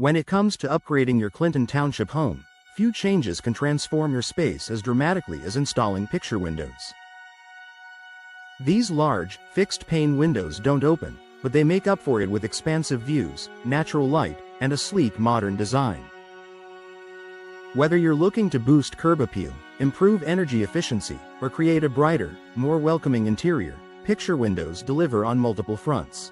When it comes to upgrading your Clinton Township home, few changes can transform your space as dramatically as installing picture windows. These large, fixed-pane windows don't open, but they make up for it with expansive views, natural light, and a sleek modern design. Whether you're looking to boost curb appeal, improve energy efficiency, or create a brighter, more welcoming interior, picture windows deliver on multiple fronts.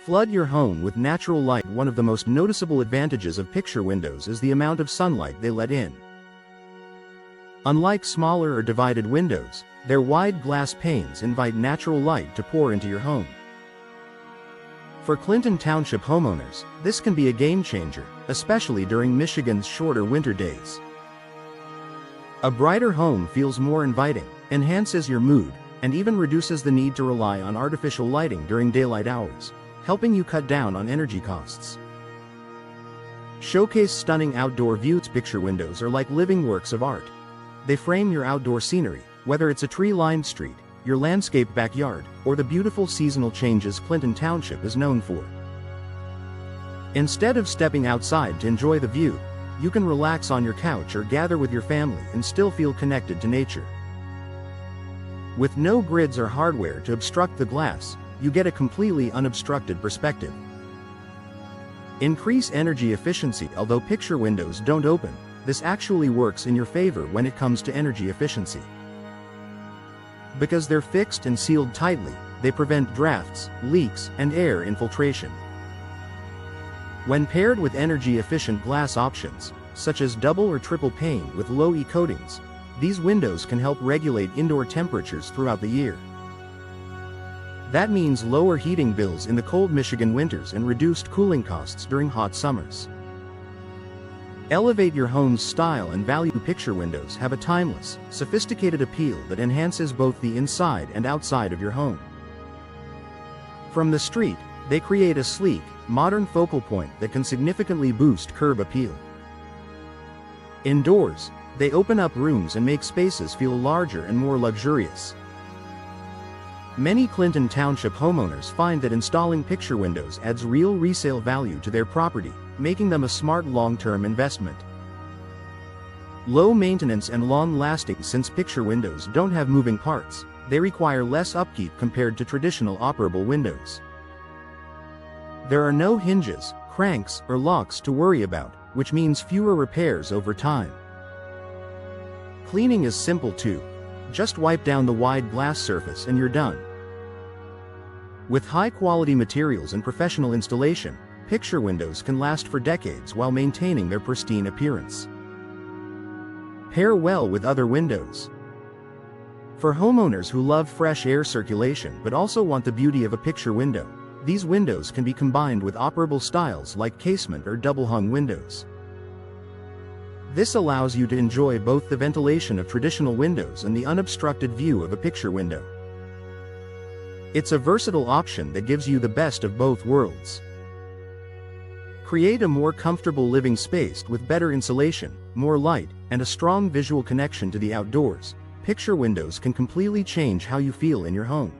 Flood your home with natural light. One of the most noticeable advantages of picture windows is the amount of sunlight they let in. Unlike smaller or divided windows, their wide glass panes invite natural light to pour into your home. For Clinton Township homeowners, this can be a game changer, especially during Michigan's shorter winter days. A brighter home feels more inviting, enhances your mood, and even reduces the need to rely on artificial lighting during daylight hours, helping you cut down on energy costs. Showcase stunning outdoor views. Picture windows are like living works of art. They frame your outdoor scenery, whether it's a tree-lined street, your landscape backyard, or the beautiful seasonal changes Clinton Township is known for. Instead of stepping outside to enjoy the view, you can relax on your couch or gather with your family and still feel connected to nature. With no grids or hardware to obstruct the glass, you get a completely unobstructed perspective. Increase energy efficiency. Although picture windows don't open, this actually works in your favor when it comes to energy efficiency. Because they're fixed and sealed tightly, they prevent drafts, leaks, and air infiltration. When paired with energy-efficient glass options, such as double or triple pane with low E coatings, these windows can help regulate indoor temperatures throughout the year. That means lower heating bills in the cold Michigan winters and reduced cooling costs during hot summers. Elevate your home's style and value. Picture windows have a timeless, sophisticated appeal that enhances both the inside and outside of your home. From the street, they create a sleek, modern focal point that can significantly boost curb appeal. Indoors, they open up rooms and make spaces feel larger and more luxurious. Many Clinton Township homeowners find that installing picture windows adds real resale value to their property, making them a smart long-term investment. Low maintenance and long-lasting. Since picture windows don't have moving parts, they require less upkeep compared to traditional operable windows. There are no hinges, cranks, or locks to worry about, which means fewer repairs over time. Cleaning is simple too. Just wipe down the wide glass surface and you're done. With high-quality materials and professional installation, picture windows can last for decades while maintaining their pristine appearance. Pair well with other windows. For homeowners who love fresh air circulation but also want the beauty of a picture window, these windows can be combined with operable styles like casement or double-hung windows. This allows you to enjoy both the ventilation of traditional windows and the unobstructed view of a picture window. It's a versatile option that gives you the best of both worlds. Create a more comfortable living space with better insulation, more light, and a strong visual connection to the outdoors. Picture windows can completely change how you feel in your home.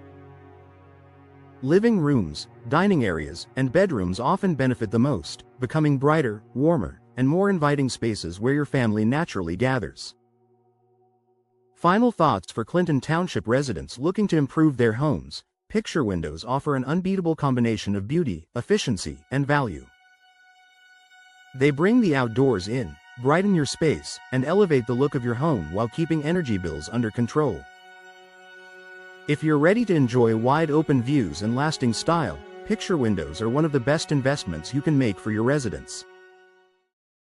Living rooms, dining areas, and bedrooms often benefit the most, becoming brighter, warmer, and more inviting spaces where your family naturally gathers. Final thoughts for Clinton Township residents looking to improve their homes. Picture windows offer an unbeatable combination of beauty, efficiency, and value. They bring the outdoors in, brighten your space, and elevate the look of your home while keeping energy bills under control. If you're ready to enjoy wide-open views and lasting style, picture windows are one of the best investments you can make for your residence.